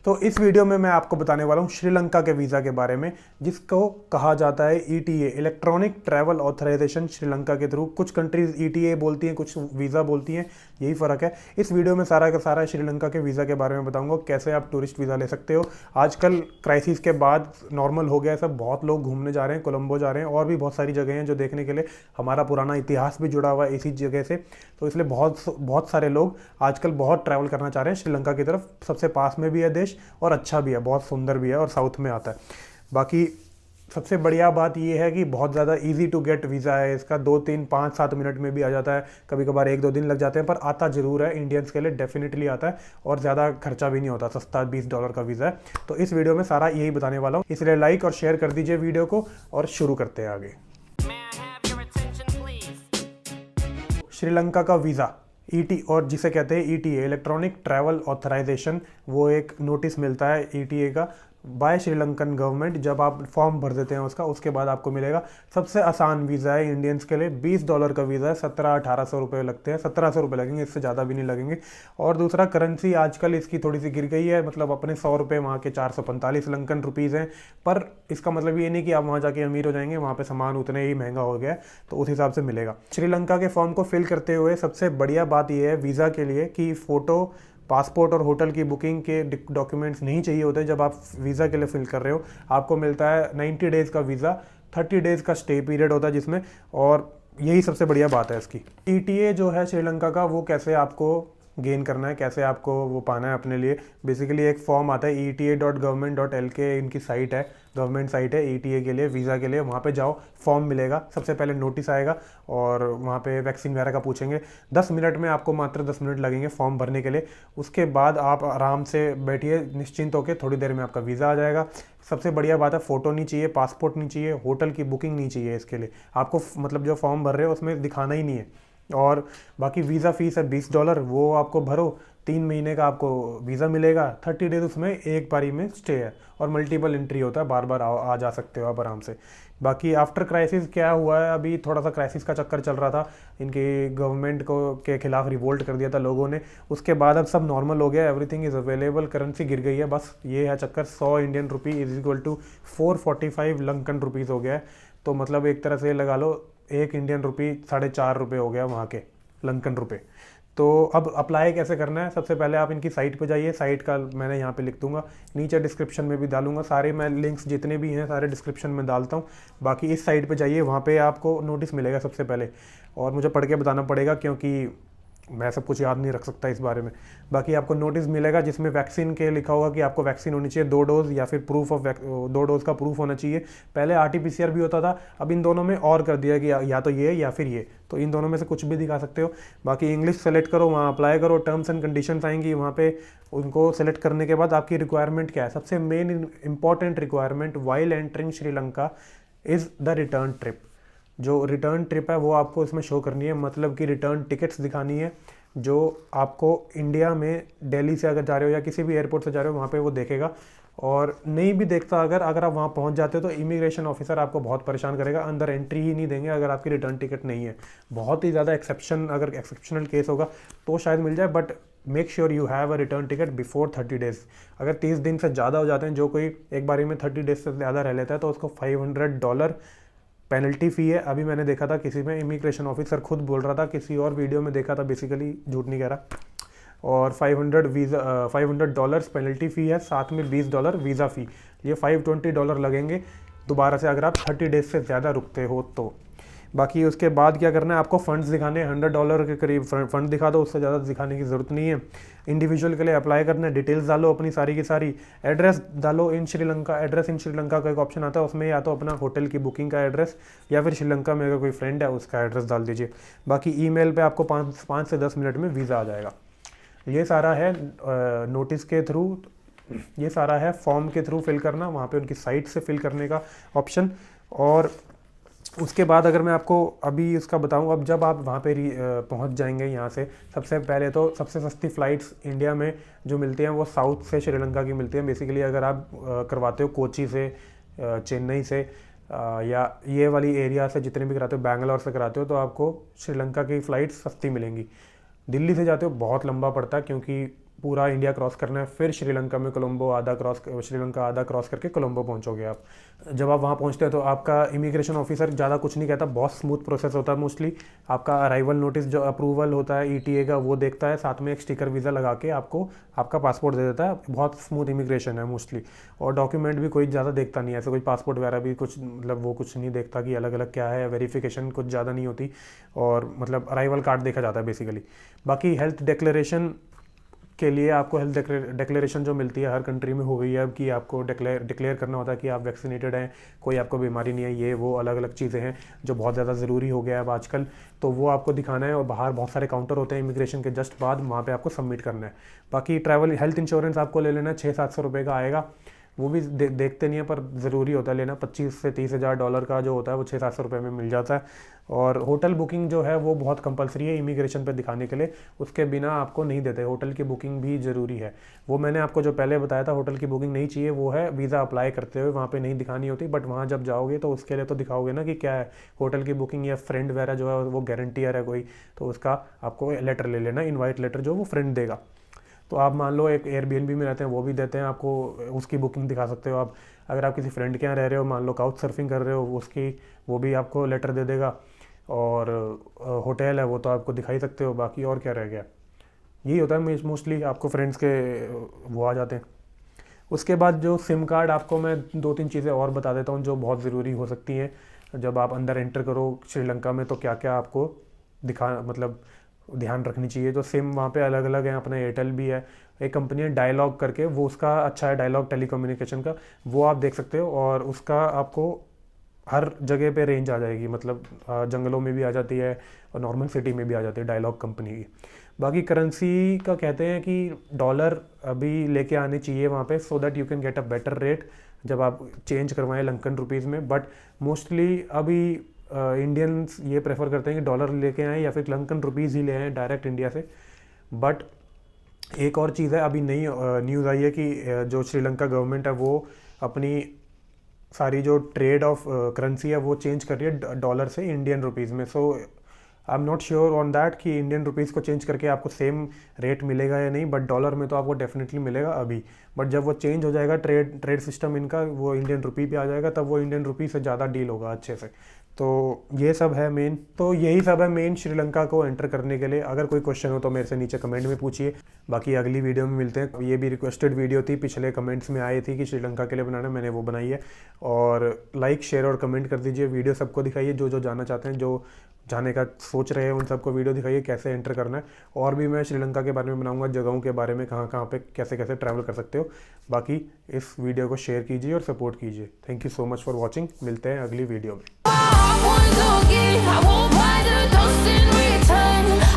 तो इस वीडियो में मैं आपको बताने वाला हूँ श्रीलंका के वीज़ा के बारे में, जिसको कहा जाता है ETA, electronic travel authorisation Sri Lanka के थ्रू। कुछ कंट्रीज ETA बोलती हैं, कुछ वीज़ा बोलती हैं, यही फ़र्क है। इस वीडियो में सारा का सारा श्रीलंका के वीज़ा के बारे में बताऊंगा, कैसे आप टूरिस्ट वीज़ा ले सकते हो। आजकल क्राइसिस के बाद नॉर्मल हो गया है सब, बहुत लोग घूमने जा रहे हैं, कोलंबो जा रहे हैं, और भी बहुत सारी जगह हैं जो देखने के लिए। हमारा पुराना इतिहास भी जुड़ा हुआ है इसी जगह से, तो इसलिए बहुत सारे लोग आजकल बहुत ट्रैवल करना चाह रहे हैं श्रीलंका की तरफ। सबसे पास में भी है देश और अच्छा भी है, बहुत सुंदर भी है और साउथ में आता है। बाकी सबसे बढ़िया बात ये है कि बहुत ज़्यादा इजी टू गेट वीज़ा है इसका। 2, 3, 5, 7 मिनट में भी आ जाता है, कभी कभार 1-2 दिन लग जाते हैं, पर आता ज़रूर है। इंडियंस के लिए डेफिनेटली आता है और ज़्यादा खर्चा भी नहीं होता, सस्ता $20 का वीज़ा है। तो इस वीडियो में सारा यही बताने वाला हूँ, इसलिए लाइक और शेयर कर दीजिए वीडियो को और शुरू करते हैं आगे। श्रीलंका का वीज़ा ET और जिसे कहते हैं ETA, इलेक्ट्रॉनिक ट्रैवल ऑथराइजेशन, वो एक नोटिस मिलता है ETA का बाय श्रीलंकन गवर्नमेंट। जब आप फॉर्म भर देते हैं उसके बाद आपको मिलेगा। सबसे आसान वीज़ा है इंडियंस के लिए, $20 का वीज़ा है। 1700-1800 रुपये लगते हैं, 1700 रुपये लगेंगे, इससे ज़्यादा भी नहीं लगेंगे। और दूसरा, करेंसी आजकल इसकी थोड़ी सी गिर गई है, मतलब अपने 100 रुपये वहाँ के 445 श्रीलंकन रुपीज़ हैं। पर इसका मतलब ये नहीं कि आप वहाँ जाके अमीर हो जाएंगे, वहाँ पर सामान उतने ही महंगा हो गया है, तो उस हिसाब से मिलेगा। श्रीलंका के फॉर्म को फिल करते हुए सबसे बढ़िया बात यह है वीज़ा के लिए कि फ़ोटो, पासपोर्ट और होटल की बुकिंग के डॉक्यूमेंट्स नहीं चाहिए होते जब आप वीज़ा के लिए फिल कर रहे हो। आपको मिलता है 90 डेज़ का वीज़ा, 30 डेज़ का स्टे पीरियड होता है जिसमें, और यही सबसे बढ़िया बात है इसकी। ETA जो है श्रीलंका का, वो कैसे आपको गेन करना है, कैसे आपको वो पाना है अपने लिए। बेसिकली एक फॉर्म आता है eta.government.lk, इनकी साइट है, गवर्नमेंट साइट है ETA के लिए, वीज़ा के लिए। वहाँ पे जाओ, फॉर्म मिलेगा। सबसे पहले नोटिस आएगा और वहाँ पे वैक्सीन वगैरह का पूछेंगे। 10 मिनट में, आपको मात्र 10 मिनट लगेंगे फॉर्म भरने के लिए। उसके बाद आप आराम से बैठिए निश्चिंत होकर, थोड़ी देर में आपका वीज़ा आ जाएगा। सबसे बढ़िया बात है, फ़ोटो नहीं चाहिए, पासपोर्ट नहीं चाहिए, होटल की बुकिंग नहीं चाहिए इसके लिए आपको। मतलब जो फॉर्म भर रहे हो उसमें दिखाना ही नहीं है। और बाकी वीज़ा फ़ीस है $20, वो आपको भरो। 3 महीने का आपको वीज़ा मिलेगा, 30 डेज उसमें एक बारी में स्टे है, और मल्टीपल एंट्री होता है, बार बार आ जा सकते हो आप आराम से। बाकी आफ्टर क्राइसिस क्या हुआ है, अभी थोड़ा सा क्राइसिस का चक्कर चल रहा था, इनकी गवर्नमेंट को के खिलाफ रिवोल्ट कर दिया था लोगों ने। उसके बाद अब सब नॉर्मल हो गया, एवरीथिंग इज़ अवेलेबल, करेंसी गिर गई है, बस ये है चक्कर। 100 Indian rupee is equal to 445 Lankan rupees हो गया है। तो मतलब एक तरह से लगा लो, 1 इंडियन रुपी 4.5 रुपये हो गया वहाँ के लंकन रुपये। तो अब अप्लाई कैसे करना है, सबसे पहले आप इनकी साइट पे जाइए। साइट का मैंने यहाँ पे लिख दूंगा, नीचे डिस्क्रिप्शन में भी डालूंगा। सारे मैं लिंक्स जितने भी हैं सारे डिस्क्रिप्शन में डालता हूँ। बाकी इस साइट पे जाइए, वहाँ पे आपको नोटिस मिलेगा सबसे पहले, और मुझे पढ़ के बताना पड़ेगा क्योंकि मैं सब कुछ याद नहीं रख सकता इस बारे में। बाकी आपको नोटिस मिलेगा जिसमें वैक्सीन के लिखा होगा कि आपको वैक्सीन होनी चाहिए 2 डोज, या फिर प्रूफ ऑफ 2 डोज का प्रूफ होना चाहिए। पहले RT-PCR भी होता था, अब इन दोनों में और कर दिया कि या तो ये या फिर ये, तो इन दोनों में से कुछ भी दिखा सकते हो। बाकी इंग्लिश सेलेक्ट करो, वहाँ अप्लाई करो। टर्म्स एंड कंडीशंस आएंगी वहाँ पे, उनको सेलेक्ट करने के बाद आपकी रिक्वायरमेंट क्या है। सबसे main important requirement while entering Sri Lanka is the return trip. जो रिटर्न ट्रिप है वो आपको इसमें शो करनी है, मतलब कि रिटर्न टिकट्स दिखानी है, जो आपको इंडिया में दिल्ली से अगर जा रहे हो या किसी भी एयरपोर्ट से जा रहे हो वहाँ पे वो देखेगा। और नहीं भी देखता, अगर आप वहाँ पहुँच जाते हो तो इमिग्रेशन ऑफिसर आपको बहुत परेशान करेगा, अंदर एंट्री ही नहीं देंगे अगर आपकी रिटर्न टिकट नहीं है। बहुत ही ज़्यादा अगर एक्सेप्शनल केस होगा तो शायद मिल जाए, but make sure you have a return ticket before 30 days. अगर 30 दिन से ज़्यादा हो जाते हैं, जो कोई एक बारी में 30 डेज से ज़्यादा रह लेता है, तो उसको $500 पेनल्टी फ़ी है। अभी मैंने देखा था किसी में, इमिग्रेशन ऑफिसर खुद बोल रहा था, किसी और वीडियो में देखा था, बेसिकली झूठ नहीं कह रहा। और $500 पेनल्टी फ़ी है, साथ में $20 वीज़ा फ़ी, ये $520 लगेंगे दोबारा से अगर आप 30 डेज से ज़्यादा रुकते हो तो। बाकी उसके बाद क्या करना है, आपको फ़ंड्स दिखाने हैं, $100 के करीब फ़ंड दिखा दो, उससे ज़्यादा दिखाने की ज़रूरत नहीं है। इंडिविजुअल के लिए अप्लाई करना है, डिटेल्स डालो अपनी सारी की सारी, एड्रेस डालो इन श्रीलंका। एड्रेस इन श्रीलंका का एक ऑप्शन आता है, उसमें या तो अपना होटल की बुकिंग का एड्रेस, या फिर श्रीलंका में अगर कोई फ्रेंड है उसका एड्रेस डाल दीजिए। बाकी ईमेल पे आपको 5 से 10 मिनट में वीज़ा आ जाएगा। ये सारा है नोटिस के थ्रू, ये सारा है फॉर्म के थ्रू फिल करना, वहाँ पे उनकी साइट से फिल करने का ऑप्शन। और उसके बाद अगर मैं आपको अभी इसका बताऊं, अब जब आप वहाँ पे पहुँच जाएंगे यहाँ से, सबसे पहले तो सबसे सस्ती फ़्लाइट्स इंडिया में जो मिलती हैं वो साउथ से श्रीलंका की मिलती हैं। बेसिकली अगर आप करवाते हो कोची से, चेन्नई से, या ये वाली एरिया से जितने भी कराते हो, बैंगलोर से कराते हो, तो आपको श्रीलंका की फ़्लाइट सस्ती मिलेंगी। दिल्ली से जाते हो बहुत लंबा पड़ता है, क्योंकि पूरा इंडिया क्रॉस करना है, फिर श्रीलंका में कोलंबो आधा क्रॉस, श्रीलंका आधा क्रॉस करके कोलंबो पहुंचोगे आप। जब आप वहाँ पहुंचते हैं तो आपका इमिग्रेशन ऑफिसर ज़्यादा कुछ नहीं कहता, बहुत स्मूथ प्रोसेस होता है मोस्टली। आपका अराइवल नोटिस जो अप्रूवल होता है ईटीए का वो देखता है, साथ में एक स्टिकर वीज़ा लगा के आपको आपका पासपोर्ट दे देता है। बहुत स्मूथ इमिग्रेशन है मोस्टली, और डॉक्यूमेंट भी कोई ज़्यादा देखता नहीं है, ऐसे कोई पासपोर्ट वगैरह भी कुछ मतलब वो कुछ नहीं देखता कि अलग अलग क्या है, वेरिफिकेशन कुछ ज़्यादा नहीं होती, और मतलब अराइवल कार्ड देखा जाता है बेसिकली। बाकी हेल्थ डिक्लेरेशन के लिए आपको हेल्थ डिक्लेरेशन जो मिलती है हर कंट्री में हो गई है अब, कि आपको डिक्लेयर करना होता है कि आप वैक्सीनेटेड हैं, कोई आपको बीमारी नहीं है, ये वो अलग अलग चीज़ें हैं जो बहुत ज़्यादा ज़रूरी हो गया है अब आजकल। तो वो आपको दिखाना है, और बाहर बहुत सारे काउंटर होते हैं इमिग्रेशन के जस्ट बाद, वहाँ पे आपको सबमिट करना है। बाकी ट्रैवल हेल्थ इंश्योरेंस आपको ले लेना है, 600-700 रुपये का आएगा, वो भी देखते नहीं है पर ज़रूरी होता है लेना। 25 से 30 हज़ार डॉलर का जो होता है वो 600-700 रुपये में मिल जाता है। और होटल बुकिंग जो है वो बहुत कंपलसरी है इमिग्रेशन पे दिखाने के लिए, उसके बिना आपको नहीं देते, होटल की बुकिंग भी ज़रूरी है। वो मैंने आपको जो पहले बताया था होटल की बुकिंग नहीं चाहिए, वो है वीज़ा अप्लाई करते हुए वहाँ पे नहीं दिखानी होती, बट वहाँ जब जाओगे तो उसके लिए तो दिखाओगे ना कि क्या है होटल की बुकिंग, या फ्रेंड वगैरह जो है वो गारंटियर है कोई, तो उसका आपको लेटर ले लेना, इन्वाइट लेटर जो वो फ्रेंड देगा। तो आप मान लो एक एयरबीएनबी में रहते हैं, वो भी देते हैं आपको, उसकी बुकिंग दिखा सकते हो आप। अगर आप किसी फ्रेंड के यहाँ रह रहे हो, मान लो काउच सर्फिंग कर रहे हो, उसकी वो भी आपको लेटर दे देगा। और होटल है वो तो आपको दिखा ही सकते हो। बाकी और क्या रह गया, यही होता है मोस्टली, आपको फ्रेंड्स के वो आ जाते हैं। उसके बाद जो सिम कार्ड, आपको मैं 2-3 चीज़ें और बता देता हूँ जो बहुत ज़रूरी हो सकती हैं जब आप अंदर एंटर करो श्रीलंका में, तो क्या क्या आपको मतलब ध्यान रखनी चाहिए। तो सिम वहाँ पे अलग अलग है, अपना एयरटेल भी है, एक कंपनी है डायलॉग करके, वो उसका अच्छा है, डायलॉग टेलीकम्युनिकेशन का, वो आप देख सकते हो। और उसका आपको हर जगह पे रेंज आ जाएगी, मतलब जंगलों में भी आ जाती है और नॉर्मल सिटी में भी आ जाती है डायलॉग कंपनी की। बाकी करेंसी का कहते हैं कि डॉलर अभी लेके आने चाहिए वहाँ पे, so that you can get a better rate जब आप चेंज करवाएं लंकन रुपीज़ में। बट मोस्टली अभी इंडियंस ये प्रेफर करते हैं कि डॉलर लेके आएँ या फिर लंकन रुपीज़ ही ले आएँ डायरेक्ट इंडिया से। बट एक और चीज़ है, अभी नई न्यूज़ आई है कि जो श्रीलंका गवर्नमेंट है वो अपनी सारी जो ट्रेड ऑफ करेंसी है वो चेंज कर रही है डॉलर से इंडियन रुपीज़ में। So I am not sure on that कि इंडियन रुपीज़ को चेंज करके आपको सेम रेट मिलेगा या नहीं, बट डॉलर में तो आपको डेफिनेटली मिलेगा अभी। बट जब वो चेंज हो जाएगा ट्रेड सिस्टम इनका, वो इंडियन रुपी पे आ जाएगा, तब वो इंडियन रुपी से ज़्यादा डील होगा अच्छे से। तो ये सब है मेन, तो यही सब है मेन श्रीलंका को एंटर करने के लिए। अगर कोई क्वेश्चन हो तो मेरे से नीचे कमेंट में पूछिए। बाकी अगली वीडियो में मिलते हैं। ये भी रिक्वेस्टेड वीडियो थी, पिछले कमेंट्स में आई थी कि श्रीलंका के लिए बनाना, मैंने वो बनाई है। और लाइक शेयर और कमेंट कर दीजिए, वीडियो सबको दिखाइए जो जो जाना चाहते हैं, जो जाने का सोच रहे हैं उन सबको वीडियो दिखाइए कैसे एंटर करना है। और भी मैं श्रीलंका के बारे में बनाऊंगा, जगहों के बारे में, कहाँ कहाँ पे कैसे कैसे ट्रैवल कर सकते हो। बाकी इस वीडियो को शेयर कीजिए और सपोर्ट कीजिए। Thank you so much for watching, मिलते हैं अगली वीडियो में। I won't forget, I won't buy the dust in return.